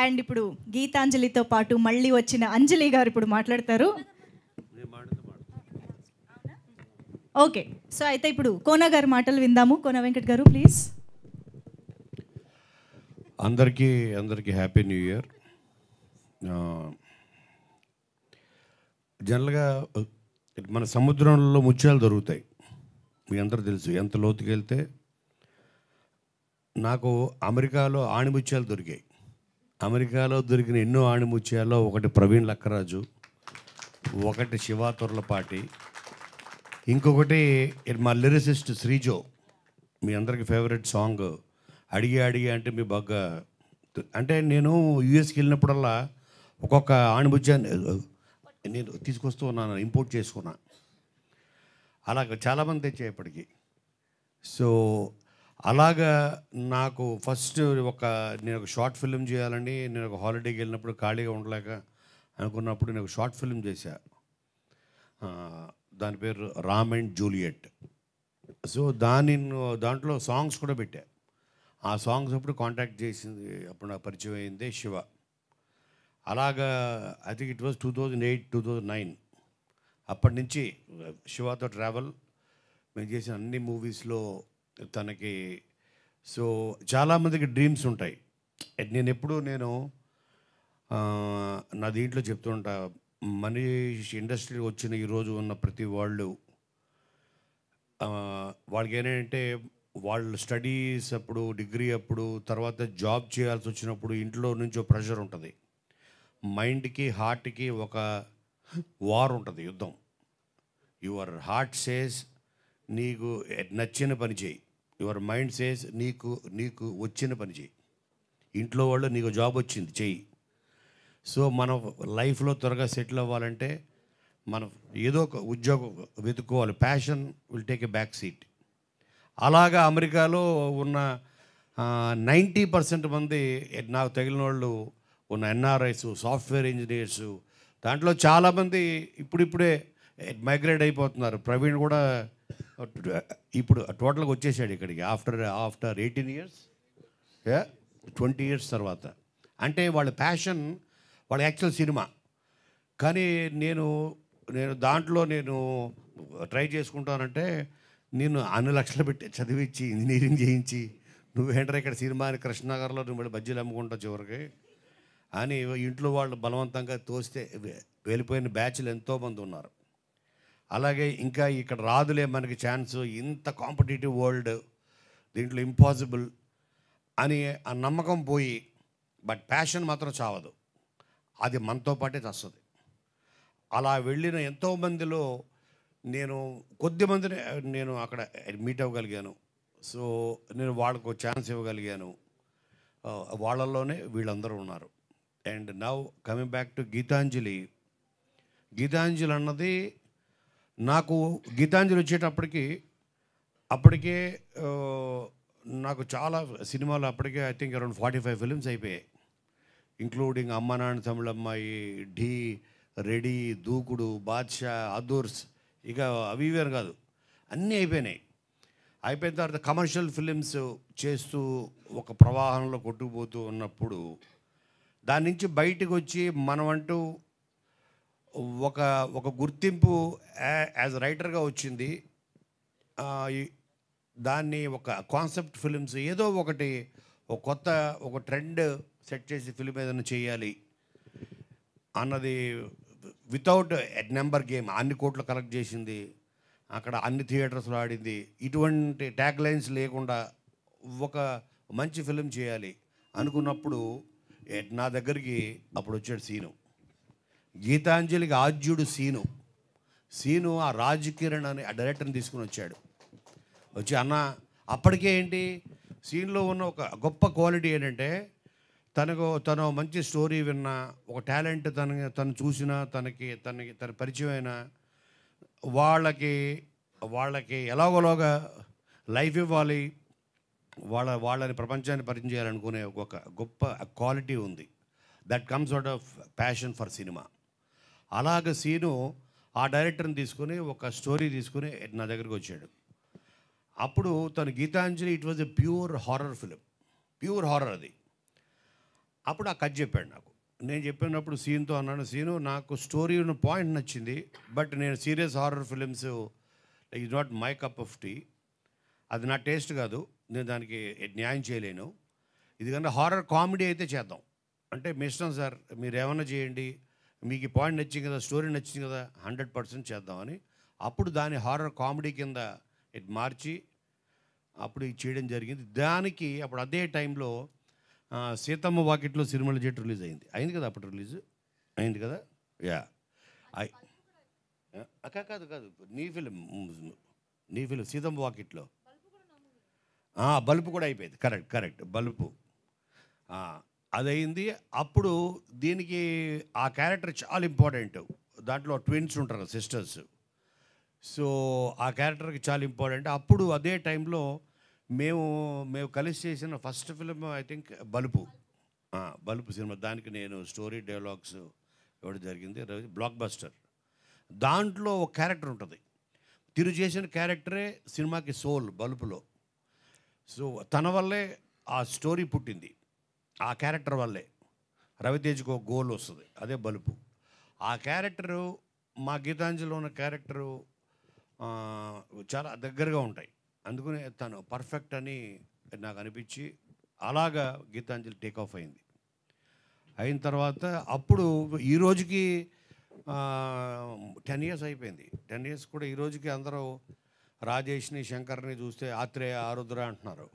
And ఇప్పుడు గీతాంజలితో పాటు మళ్ళీ వచ్చిన అంజలి గారు ఇప్పుడు మాట్లాడతారు. ఓకే, సో అయితే ఇప్పుడు కోన గారి మాటలు విందాము. కోన వెంకట్ గారు ప్లీజ్. అందరికీ హ్యాపీ న్యూ ఇయర్. జనరల్గా మన సముద్రంలో ముత్యాలు దొరుకుతాయి, మీ అందరూ తెలుసు. ఎంత లోతుకి వెళ్తే నాకు అమెరికాలో ఆణిముత్యాలు దొరికాయి. అమెరికాలో దొరికిన ఎన్నో ఆణిముత్యాల్లో ఒకటి ప్రవీణ్ లక్కరాజు, ఒకటి శివ తొర్లపాటి, ఇంకొకటి మా లిరిసిస్ట్ శ్రీజో. మీ అందరికి ఫేవరెట్ సాంగ్ అడిగి అడిగి అంటే మీ బాగా అంటే నేను యూఎస్కి వెళ్ళినప్పుడల్లా ఒక్కొక్క ఆణిముత్యాన్ని నేను తీసుకొస్తూ ఉన్నాను, ఇంపోర్ట్ చేసుకున్నా. అలాగ చాలామంది తెచ్చేపటికి. సో అలాగా నాకు ఫస్ట్ నేను ఒక షార్ట్ ఫిల్మ్ చేయాలని నేను ఒక హాలిడేకి వెళ్ళినప్పుడు ఖాళీగా ఉండలేక అనుకున్నప్పుడు నేను ఒక షార్ట్ ఫిల్మ్ చేశా. దాని పేరు రామ్ అండ్ జూలియట్. సో దాంట్లో సాంగ్స్ కూడా పెట్టా. ఆ సాంగ్స్ అప్పుడు కాంటాక్ట్ చేసింది, అప్పుడు నాకు పరిచయం అయింది శివ. అలాగా ఐ థింక్ ఇట్ వాజ్ 2008, 2009. అప్పటి నుంచి శివతో ట్రావెల్ మేము చేసిన అన్ని మూవీస్లో తనకి. సో చాలామందికి డ్రీమ్స్ ఉంటాయి. నేను నా దీంట్లో చెప్తుంటా, మనీష్ ఇండస్ట్రీకి వచ్చిన ఈరోజు ఉన్న ప్రతి వాళ్ళకి ఏంటంటే వాళ్ళు స్టడీస్ అప్పుడు, డిగ్రీ అప్పుడు, తర్వాత జాబ్ చేయాల్సి వచ్చినప్పుడు ఇంట్లో నుంచి ప్రెషర్ ఉంటుంది. మైండ్కి హార్ట్కి ఒక వార్ ఉంటుంది, యుద్ధం. యువర్ హార్ట్ సేస్ నీకు నచ్చిన పని చేయి, యువర్ మైండ్ సేస్ నీకు వచ్చిన పని చేయి. ఇంట్లో వాళ్ళు నీకు జాబ్ వచ్చింది చెయ్యి. సో మనం లైఫ్లో త్వరగా సెటిల్ అవ్వాలంటే మనం ఏదో ఒక ఉద్యోగం వెతుక్కోవాలి. Passion will take a back seat. అలాగా అమెరికాలో ఉన్న 90% మంది నాకు తగిలిన వాళ్ళు ఉన్న ఎన్ఆర్ఐస్, సాఫ్ట్వేర్ ఇంజనీర్స్, దాంట్లో చాలామంది ఇప్పుడిప్పుడే మైగ్రేట్ అయిపోతున్నారు. ప్రవీణ్ కూడా ఇప్పుడు టోటల్గా వచ్చేసాడు ఇక్కడికి ఆఫ్టర్ 18 ఇయర్స్, 20 ఇయర్స్ తర్వాత. అంటే వాళ్ళ ప్యాషన్, వాళ్ళ యాక్చువల్ సినిమా. కానీ నేను దాంట్లో ట్రై చేసుకుంటానంటే నేను అన్ని లక్షలు పెట్టి చదివించి ఇంజనీరింగ్ చేయించి నువ్వేంటరా ఇక్కడ సినిమాని కృష్ణనగర్లో నువ్వు బజ్జీలు అమ్ముకుంటావు చివరికి అని ఇంట్లో వాళ్ళు బలవంతంగా తోస్తే వెళ్ళిపోయిన బ్యాచ్లు ఎంతోమంది ఉన్నారు. అలాగే ఇంకా ఇక్కడ రాదులే మనకి ఛాన్స్, ఇంత కాంపిటేటివ్ వరల్డ్, దీంట్లో ఇంపాసిబుల్ అని ఆ నమ్మకం పోయి, బట్ ప్యాషన్ మాత్రం చావదు, అది మనతో పాటే వస్తుంది. అలా వెళ్ళిన ఎంతోమందిలో కొద్దిమందిని నేను అక్కడ మీట్ అవ్వగలిగాను. సో నేను వాళ్ళకు ఛాన్స్ ఇవ్వగలిగాను. వాళ్ళల్లోనే వీళ్ళందరూ ఉన్నారు. And now coming back to Geethanjali అన్నది నాకు గీతాంజలి అప్పటికే నాకు చాలా సినిమాలు అప్పటికే ఐ థింక్ అరౌండ్ 45 ఫిలిమ్స్ అయిపోయాయి, ఇంక్లూడింగ్ అమ్మ నాన్న తమిళమ్మాయి, ఢీ, రెడీ, దూకుడు, బాద్షా, అదూర్స్, ఇక అవి ఇవేరు కాదు, అన్నీ అయిపోయినాయి. అయిపోయిన తర్వాత కమర్షియల్ ఫిలిమ్స్ చేస్తూ ఒక ప్రవాహంలో కొట్టుకుపోతూ ఉన్నప్పుడు దాని నుంచి బయటకు వచ్చి మనమంటూ ఒక గుర్తింపు యాజ్ రైటర్గా వచ్చింది. దాన్ని ఒక కాన్సెప్ట్ ఫిలిమ్స్ ఏదో ఒకటి ఒక ట్రెండ్ సెట్ చేసి ఫిలిం ఏదైనా చేయాలి అన్నది వితౌట్ నెంబర్ గేమ్ అన్ని కోట్లు కలెక్ట్ చేసింది, అక్కడ అన్ని థియేటర్స్లో ఆడింది. ఇటువంటి ట్యాగ్ లైన్స్ లేకుండా ఒక మంచి ఫిలిం చేయాలి అనుకున్నప్పుడు నా దగ్గరికి అప్పుడు వచ్చాడు సీను. గీతాంజలికి ఆద్యుడు సీను ఆ రాజ్ కిరణ్ అని ఆ డైరెక్టర్ని తీసుకుని వచ్చి అన్న, అప్పటికే ఏంటి సీన్లో ఉన్న ఒక గొప్ప క్వాలిటీ ఏంటంటే తను మంచి స్టోరీ విన్నా, ఒక టాలెంట్ తను చూసినా, తన పరిచయం అయినా వాళ్ళకి ఎలాగోలాగా లైఫ్ ఇవ్వాలి, వాళ్ళని ప్రపంచాన్ని పరిచయం చేయాలనుకునే ఒక గొప్ప క్వాలిటీ ఉంది. That comes out of passion for cinema. అలాగ సీను ఆ డైరెక్టర్ని తీసుకుని ఒక స్టోరీ తీసుకుని నా దగ్గరికి వచ్చాడు. అప్పుడు తను Geethanjali it was a pure horror film, pure horror అది. అప్పుడు ఆ కథ చెప్పాడు నాకు. నేను చెప్పినప్పుడు సీన్తో అన్నాను, సీను నాకు స్టోరీ ఉన్న పాయింట్ నచ్చింది, బట్ నేను serious horror films is not my cup of tea. అది నా టేస్ట్ కాదు, నేను దానికి న్యాయం చేయలేను. ఇది కన్నా హారర్ కామెడీ అయితే చేద్దాం అంటే, మీ ఇష్టం సార్, మీరు ఏమన్నా చేయండి, మీకు ఈ పాయింట్ నచ్చింది కదా, స్టోరీ నచ్చింది కదా, 100% చేద్దామని. అప్పుడు దాని హారర్ కామెడీ కింద ఇది మార్చి అప్పుడు ఇది చేయడం జరిగింది. దానికి అప్పుడు అదే టైంలో సీతమ్మ వాకిట్లో సినిమాల జెట్ రిలీజ్ అయింది. అయింది కదా, అప్పుడు రిలీజ్ అయింది కదా. యా కాదు కాదు, నీ ఫిలిం సీతమ్మ వాకిట్లో బల్బు కూడా అయిపోయింది. కరెక్ట్ కరెక్ట్, బల్బు అది అయింది. అప్పుడు దీనికి ఆ క్యారెక్టర్ చాలా ఇంపార్టెంట్. దాంట్లో ట్విన్స్ ఉంటారు, సిస్టర్స్. సో ఆ క్యారెక్టర్కి చాలా ఇంపార్టెంట్. అప్పుడు అదే టైంలో మేము కలిసి చేసిన ఫస్ట్ ఫిలిం ఐ థింక్ బలుపు. బలుపు సినిమా, దానికి నేను స్టోరీ డైలాగ్స్ ఇవ్వడం జరిగింది. Block buster. దాంట్లో ఒక క్యారెక్టర్ ఉంటుంది, తిరు చేసిన క్యారెక్టరే సినిమాకి సోల్ బలుపులో. సో తన వల్లే ఆ స్టోరీ పుట్టింది, ఆ క్యారెక్టర్ వల్లే రవితేజ్కి ఒక గోల్ వస్తుంది, అదే బలుపు. ఆ క్యారెక్టరు మా గీతాంజలిలో ఉన్న క్యారెక్టరు చాలా దగ్గరగా ఉంటాయి. అందుకనే తను పర్ఫెక్ట్ అని నాకు అనిపించి అలాగా గీతాంజలి టేక్ ఆఫ్ అయింది. అయిన తర్వాత అప్పుడు ఈ రోజుకి 10 years అయిపోయింది. 10 years కూడా ఈ రోజుకి అందరూ రాజేష్ని, శంకర్ని చూస్తే ఆత్రేయ, ఆరుద్ర అంటున్నారు,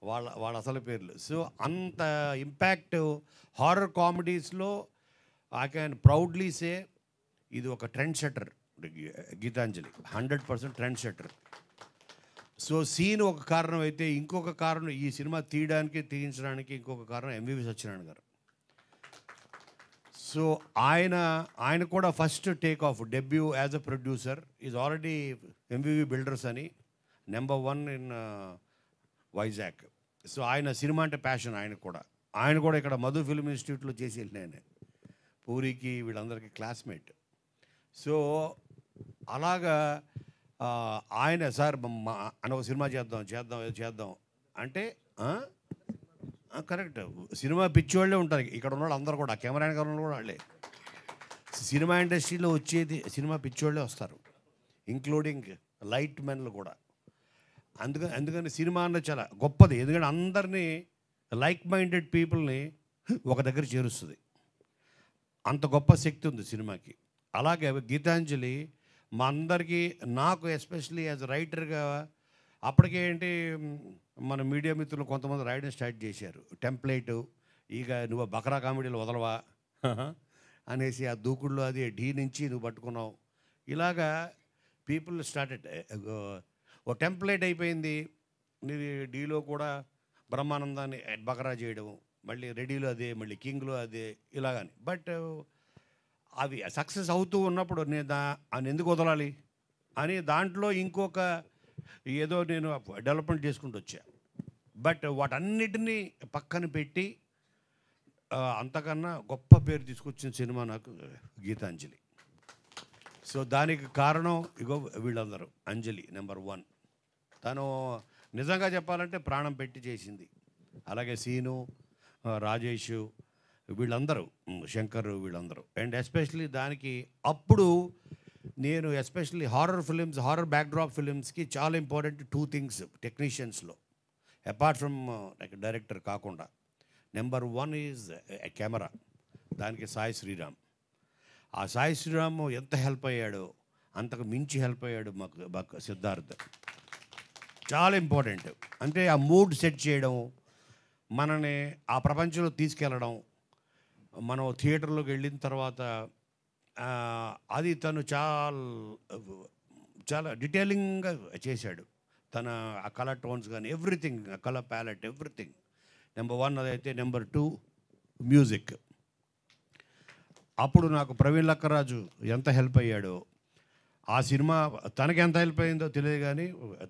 వాళ్ళ అసలు పేర్లు. సో అంత ఇంపాక్ట్ హారర్ కామెడీస్లో ఐ క్యాన్ ప్రౌడ్లీ సే ఇది ఒక trend setter. Geethanjali 100% trend setter. So scene ఒక కారణం అయితే, ఇంకొక కారణం ఈ సినిమా తీయించడానికి ఇంకొక కారణం ఎంవివి సత్యనారాయణ గారు. సో ఆయన కూడా first take off debut as a producer is already MVV builders అని నెంబర్ 1 ఇన్ వైజాగ్. సో ఆయన సినిమా అంటే ప్యాషన్. ఆయన కూడా ఇక్కడ మధు ఫిల్మ్ ఇన్స్టిట్యూట్లో చేసి వెళ్ళిన పూరికి వీళ్ళందరికీ క్లాస్మేట్. సో అలాగా ఆయన సార్ అని ఒక సినిమా చేద్దాం అంటే కరెక్ట్. సినిమా పిచ్చి వాళ్ళే ఉంటారు ఇక్కడ ఉన్న వాళ్ళు అందరూ కూడా, కెమెరా గారు కూడా వాళ్ళే. సినిమా ఇండస్ట్రీలో వచ్చేది సినిమా పిచ్చి వాళ్ళే వస్తారు, ఇంక్లూడింగ్ లైట్ మెన్లు కూడా. అందుకని సినిమా అన్నది చాలా గొప్పది, ఎందుకంటే అందరినీ లైక్ మైండెడ్ పీపుల్ని ఒక దగ్గర చేరుస్తుంది. అంత గొప్ప శక్తి ఉంది సినిమాకి. అలాగే గీతాంజలి మా అందరికీ, నాకు ఎస్పెషలీ యాజ్ రైటర్గా, అప్పటికే ఏంటి మన మీడియా మిత్రులు కొంతమంది రాయడం స్టార్ట్ చేశారు, టెంప్లెట్ ఇక నువ్వు బకరా కామెడీలు వదలవా అనేసి ఆ దూకుడులో అది ఢీ నుంచి నువ్వు పట్టుకున్నావు. ఇలాగా పీపుల్ స్టార్టెడ్ ఓ టెంప్లెట్ అయిపోయింది. నీది డీలో కూడా బ్రహ్మానందాన్ని బకరా చేయడం, మళ్ళీ రెడీలో అదే, మళ్ళీ కింగ్లో అదే, ఇలాగని. బట్ అవి సక్సెస్ అవుతూ ఉన్నప్పుడు నేను ఎందుకు వదలాలి అని దాంట్లో ఇంకొక ఏదో నేను డెవలప్మెంట్ చేసుకుంటూ వచ్చా. బట్ వాటన్నిటినీ పక్కన పెట్టి అంతకన్నా గొప్ప పేరు తీసుకొచ్చిన సినిమా నాకు గీతాంజలి. సో దానికి కారణం ఇగో వీళ్ళందరూ. అంజలి నెంబర్ 1, తను నిజంగా చెప్పాలంటే ప్రాణం పెట్టి చేసింది. అలాగే సీను, రాజేష్, వీళ్ళందరూ, శంకర్, వీళ్ళందరూ. అండ్ ఎస్పెషలీ దానికి అప్పుడు నేను ఎస్పెషలీ హారర్ బ్యాక్డ్రాప్ ఫిలిమ్స్కి చాలా ఇంపార్టెంట్ 2 things టెక్నీషియన్స్లో, అపార్ట్ ఫ్రమ్ డైరెక్టర్ కాకుండా. Number 1 is camera. దానికి సాయి శ్రీరామ్. ఆ సాయి శ్రీరామ్ ఎంత హెల్ప్ అయ్యాడో అంతకు మించి హెల్ప్ అయ్యాడు మాకు సిద్ధార్థ్. చాలా ఇంపార్టెంట్. అంటే ఆ మూడ్ సెట్ చేయడం, మనని ఆ ప్రపంచంలో తీసుకెళ్ళడం. మనం థియేటర్లోకి వెళ్ళిన తర్వాత అది తను చాలా డీటెయిలింగ్గా చేశాడు. తన ఆ కలర్ టోన్స్ కానీ everything, colour palette, everything. Number 1 అదైతే. Number 2 music. అప్పుడు నాకు ప్రవీణ్ లక్కరాజు ఎంత హెల్ప్ అయ్యాడో, ఆ సినిమా తనకి ఎంత హెల్ప్ అయిందో తెలియదు కానీ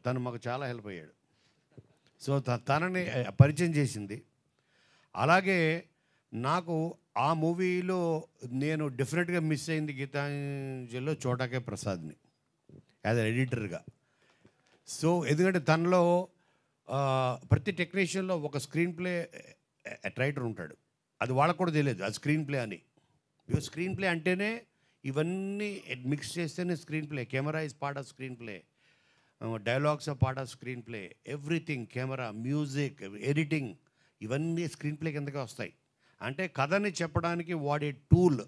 తను మాకు చాలా హెల్ప్ అయ్యాడు. సో తనని పరిచయం చేసింది. అలాగే నాకు ఆ మూవీలో నేను డెఫినెట్గా మిస్ అయింది గీతాంజలిలో చోటాకే ప్రసాద్ని యాజ్ ఎడిటర్గా. సో ఎందుకంటే తనలో ప్రతి టెక్నీషియన్లో ఒక స్క్రీన్ ప్లే రైటర్ ఉంటాడు, అది వాళ్ళకు కూడా తెలియదు అది స్క్రీన్ ప్లే అని. స్క్రీన్ ప్లే అంటేనే ఇవన్నీ మిక్స్ చేస్తేనే screen play. Camera is part off screen play, dialogues of part off screen play, everything, camera, music, editing, ఇవన్నీ స్క్రీన్ ప్లే కిందకే వస్తాయి. అంటే కథని చెప్పడానికి వాడే టూల్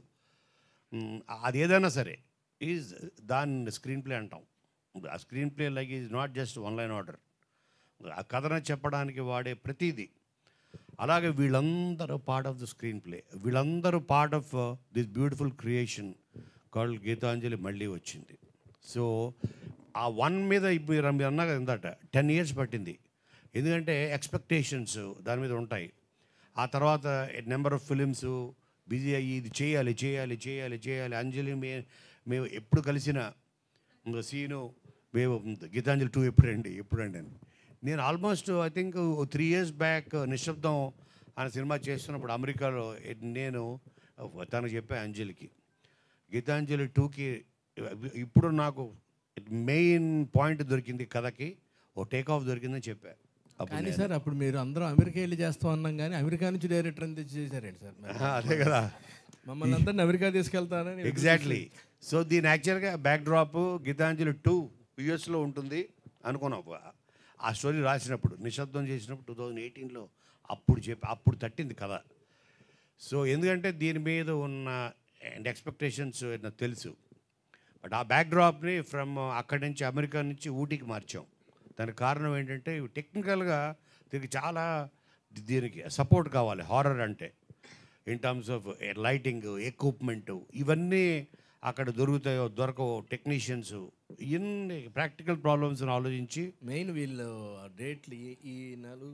అది ఏదైనా సరే ఈజ్ దాన్ని స్క్రీన్ ప్లే అంటాం. ఆ screenplay like is not just one line order, ఆ కథను చెప్పడానికి వాడే ప్రతిదీ. అలాగే వీళ్ళందరూ part of the screenplay, వీళ్ళందరూ part of this beautiful creation called Geethanjali మళ్ళీ వచ్చింది. సో ఆ వన్ మీద మీరు అన్నా కదా ఇందాట 10 years పట్టింది, ఎందుకంటే ఎక్స్పెక్టేషన్స్ దాని మీద ఉంటాయి. ఆ తర్వాత నెంబర్ ఆఫ్ ఫిలిమ్స్ బిజీ అయ్యి ఇది చేయాలి చేయాలి చేయాలి చేయాలి. అంజలి మేము ఎప్పుడు కలిసిన సీను మేము గీతాంజలి 2 ఎప్పుడండి అని నేను almost I think 3 years back నిశ్శబ్దం అనే సినిమా చేస్తున్నప్పుడు అమెరికాలో నేను తనకు చెప్పాను అంజలికి, గీతాంజలి 2కి ఇప్పుడు నాకు మెయిన్ పాయింట్ దొరికింది, కథకి ఓ టేక్ ఆఫ్ దొరికిందని చెప్పాను. కానీ సార్ అప్పుడు మీరు అందరూ అమెరికా వెళ్ళి చేస్తాం అన్నాం, కానీ అమెరికా నుంచి డైరెక్టర్ అని తెచ్చి చేశారండి సార్. అదే కదా, మమ్మల్ని అందరిని అమెరికా తీసుకెళ్తానని. ఎగ్జాక్ట్లీ. సో దీని యాక్చువల్గా బ్యాక్ డ్రాప్ గీతాంజలి 2 యూఎస్లో ఉంటుంది అనుకున్నాం. ఆ స్టోరీ రాసినప్పుడు నిశ్శబ్దం చేసినప్పుడు 2018లో అప్పుడు తట్టింది కథ. సో ఎందుకంటే దీని మీద ఉన్న ఎక్స్పెక్టేషన్స్ నాకు తెలుసు. బట్ ఆ బ్యాక్ డ్రాప్ని ఫ్రమ్ అక్కడి నుంచి అమెరికా నుంచి ఊటీకి మార్చాం. దానికి కారణం ఏంటంటే టెక్నికల్గా దీనికి చాలా దీనికి సపోర్ట్ కావాలి. హారర్ అంటే in terms of lighting, equipment, ఇవన్నీ అక్కడ దొరుకుతాయో దొరకవో, టెక్నీషియన్స్, ఇన్ని ప్రాక్టికల్ ప్రాబ్లమ్స్ని ఆలోచించి మెయిన్ వీళ్ళు డేట్లు ఈ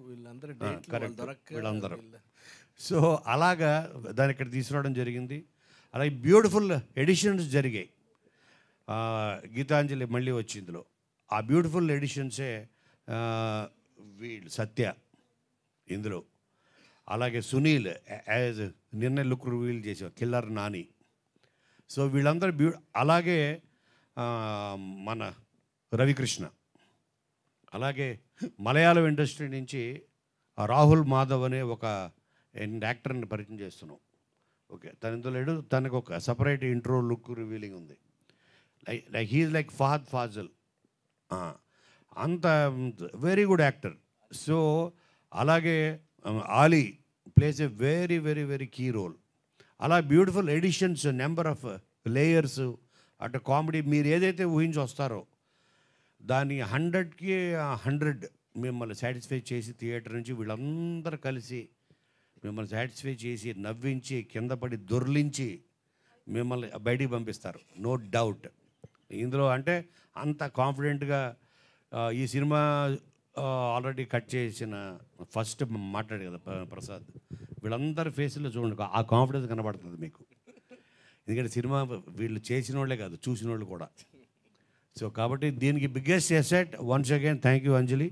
వీళ్ళందరూ వీళ్ళందరూ. సో అలాగా దాన్ని ఇక్కడ తీసుకురావడం జరిగింది. అలాగే బ్యూటిఫుల్ ఎడిషన్స్ జరిగాయి. గీతాంజలి మళ్ళీ వచ్చి ఇందులో ఆ బ్యూటిఫుల్ ఎడిషన్సే వీళ్ళు సత్య ఇందులో, అలాగే సునీల్ యాజ్ నిన్న లుక్ రివీల్ చేసాం, కిల్లర్ నాని. సో వీళ్ళందరూ అలాగే మన రవికృష్ణ, అలాగే మలయాళం ఇండస్ట్రీ నుంచి రాహుల్ మాధవ్ అనే ఒక యాక్టర్ని పరిచయం చేస్తున్నాం. ఓకే, తను ఇందులో లేడు, తనకు ఒక సపరేట్ ఇంట్రో లుక్ రివీలింగ్ ఉంది. Like he's like Fahadh Faasil, అంత వెరీ గుడ్ యాక్టర్. సో అలాగే Ali plays a very very very key role. అలా beautiful editions, number of layers, అటు కామెడీ మీరు ఏదైతే ఊహించి వస్తారో దాన్ని 100కి 100 మిమ్మల్ని సాటిస్ఫై చేసి థియేటర్ నుంచి వీళ్ళందరూ కలిసి మిమ్మల్ని సాటిస్ఫై చేసి నవ్వించి కింద పడి దొర్లించి మిమ్మల్ని బయటికి పంపిస్తారు, నో డౌట్. ఇందులో అంటే అంత కాన్ఫిడెంట్గా ఈ సినిమా ఆల్రెడీ కట్ చేసిన ఫస్ట్ మాట్లాడు కదా ప్రసాద్, వీళ్ళందరి ఫేస్లో చూడండి ఆ కాన్ఫిడెన్స్ కనబడుతుంది మీకు. ఎందుకంటే సినిమా వీళ్ళు చేసిన వాళ్ళే కాదు, చూసిన వాళ్ళు కూడా. సో కాబట్టి దీనికి biggest asset once again thank you Anjali.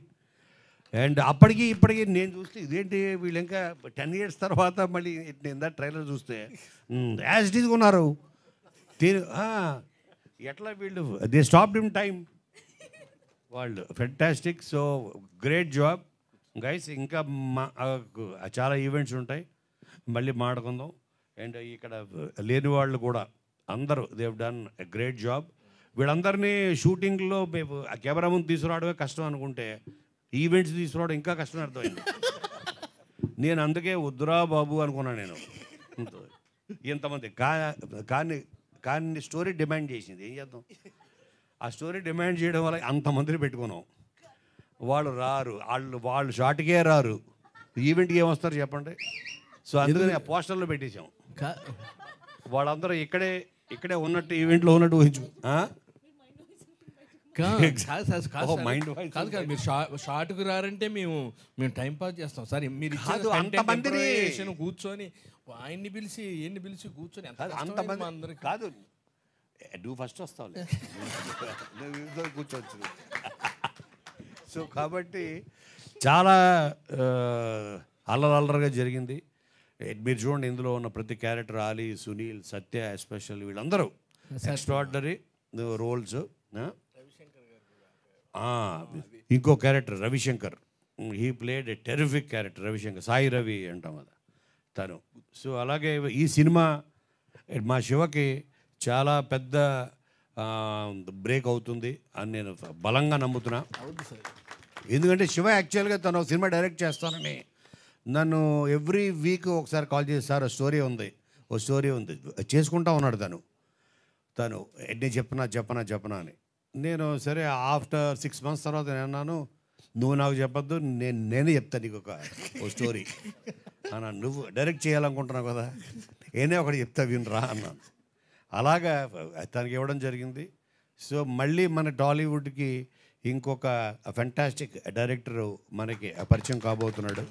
And అప్పటికి ఇప్పటికీ నేను చూస్తే ఇదేంటి వీళ్ళు ఇంకా 10 years తర్వాత మళ్ళీ నేను ట్రైలర్ చూస్తే యాజ్ ఇట్ ఈజ్ ఉన్నారు. ఎట్లా వీళ్ళు దే స్టాప్డ్ ఇన్ టైం, వాళ్ళు fantastic. So great job guys. ఇంకా చాలా ఈవెంట్స్ ఉంటాయి, మళ్ళీ మాట్లాడుకుందాం. అండ్ ఇక్కడ లేని వాళ్ళు కూడా అందరూ they have done a great job. వీళ్ళందరినీ షూటింగ్లో మేము కెమెరా ముందు తీసుకురావడమే కష్టం అనుకుంటే ఈవెంట్స్ తీసుకురావడం ఇంకా కష్టం అర్థమైంది. నేను అందుకే వద్దురా బాబు అనుకున్నాను. నేను ఇంతమంది కానీ స్టోరీ డిమాండ్ చేసింది, ఏం చేద్దాం. ఆ స్టోరీ డిమాండ్ చేయడం వల్ల అంతమందిని పెట్టుకున్నాం. వాళ్ళు రారు, వాళ్ళు షార్ట్కే రారు, ఈవెంట్కి ఏమొస్తారు చెప్పండి. సో అందుకని ఆ పోస్టర్లో పెట్టేశాం. వాళ్ళందరూ ఇక్కడే ఉన్నట్టు ఈవెంట్లో ఉన్నట్టు ఊహించు. కాదు మీరు షార్ట్కు రారంటే మేము టైం పాస్ చేస్తాం సార్. మీరు కూర్చొని ఆయన్ని పిలిచి ఈయన్ని పిలిచి కూర్చొని అంతమంది అందరికి కాదు. నువ్వు ఫస్ట్ వస్తావు, కూర్చోవచ్చు. సో కాబట్టి చాలా అల్లరల్లరగా జరిగింది. మీరు చూడండి ఇందులో ఉన్న ప్రతి క్యారెక్టర్, ఆలీ, సునీల్, సత్య ఎస్పెషల్, వీళ్ళందరూ ఎక్స్ట్రాడినరీ రోల్స్. ఇంకో character Ravishankar, he played a terrific character. Ravishankar, Sai Ravi అంటాం కదా తను. సో అలాగే ఈ సినిమా మా శివకి చాలా పెద్ద బ్రేక్ అవుతుంది అని నేను బలంగా నమ్ముతున్నా. ఎందుకంటే శివ యాక్చువల్గా తను ఒక సినిమా డైరెక్ట్ చేస్తానని నన్ను ఎవ్రీ వీక్ ఒకసారి కాల్ చేసి, సార్ ఓ స్టోరీ ఉంది చేసుకుంటా ఉన్నాడు తను నేను చెప్పనా అని. నేను సరే ఆఫ్టర్ 6 months తర్వాత నేను అన్నాను, నువ్వు నాకు చెప్పొద్దు, నేనే చెప్తాను నీకు ఓ స్టోరీ అన్నాను. నువ్వు డైరెక్ట్ చేయాలనుకుంటున్నావు కదా, నేనే ఒకటి చెప్తా వినరా అన్నాను. అలాగా తనకి ఇవ్వడం జరిగింది. సో మళ్ళీ మన టాలీవుడ్కి ఇంకొక ఫెంటాస్టిక్ డైరెక్టర్ మనకి పరిచయం కాబోతున్నాడు,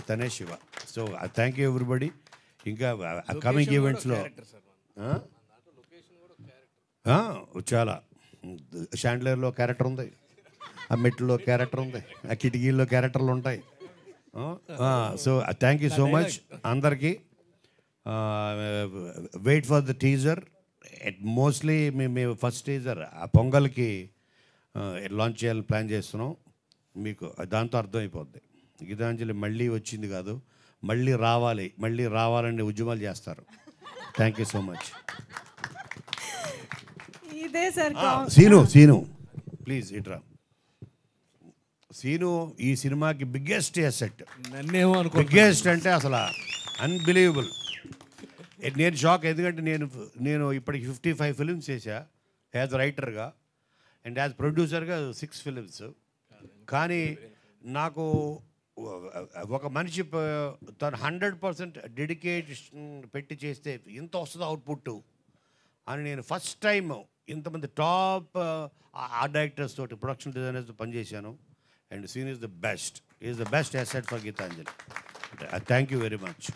తనే Shiva. So thank you everybody. ఇంకా కమింగ్ ఈవెంట్స్లో చాలా షాండ్లర్లో క్యారెక్టర్ ఉంది, ఆ మెట్లో క్యారెక్టర్ ఉంది, ఆ కిటికీల్లో క్యారెక్టర్లు ఉంటాయి. So thank you so much అందరికీ. Wait for the teaser. Mostly మేము ఫస్ట్ టీజర్ ఆ పొంగల్కి లాంచ్ చేయాలని ప్లాన్ చేస్తున్నాం. మీకు దాంతో అర్థమైపోద్ది. గీతాంజలి మళ్ళీ వచ్చింది కాదు, మళ్ళీ రావాలని ఉద్యమాలు చేస్తారు. Thank you so much. ఇదే సార్ సీను ప్లీజ్ ఇట్రా. సీను ఈ సినిమాకి బిగ్గెస్ట్ అసెట్. నన్నేమో బిగ్గెస్ట్ అంటే అసలు అన్బిలీవబుల్. నేను షాక్, ఎందుకంటే నేను ఇప్పటికి 55 ఫిలిమ్స్ చేశా యాజ్ రైటర్గా అండ్ యాజ్ ప్రొడ్యూసర్గా 6 ఫిలిమ్స్. కానీ నాకు ఒక మనిషి తను 100% డెడికేషన్ పెట్టి చేస్తే ఇంత వస్తుంది అవుట్పుట్ అని నేను ఫస్ట్ టైం ఇంతమంది టాప్ ఆ డైరెక్టర్స్ తోటి, ప్రొడక్షన్ డిజైనర్స్తో పనిచేశాను. And scene is the best asset for Geethanjali. Thank you very much.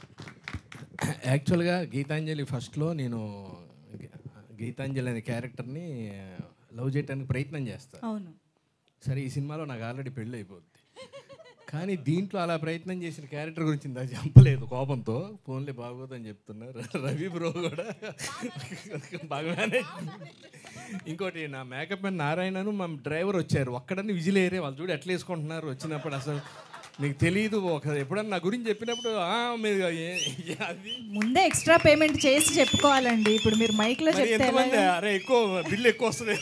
యాక్చువల్గా గీతాంజలి ఫస్ట్లో నేను గీతాంజలి అనే క్యారెక్టర్ని లవ్ చేయడానికి ప్రయత్నం చేస్తాను. అవును. సరే ఈ సినిమాలో నాకు ఆల్రెడీ పెళ్ళి అయిపోద్ది, కానీ దీంట్లో అలా ప్రయత్నం చేసిన క్యారెక్టర్ గురించి నాకు చెప్పలేదు కోపంతో. ఫోన్లే బాగోదని చెప్తున్నారు. రవి బ్రో కూడా బాగానే. ఇంకోటి నా మేకప్ మ్యాన్ నారాయణను మా డ్రైవర్ వచ్చారు, ఒక్కడని విజిల్ ఏరే వాళ్ళు చూడు ఎట్లా వేసుకుంటున్నారు. వచ్చినప్పుడు అసలు మీకు తెలియదు, ఎప్పుడన్నా నా గురించి చెప్పినప్పుడు మీరు అది ముందే ఎక్స్ట్రా పేమెంట్ చేసి చెప్పుకోవాలండి. ఇప్పుడు మీరు మైక్లో చెప్తే ఎంతమంది అరే ఎక్కువ బిల్లు ఎక్కువ వస్తుంది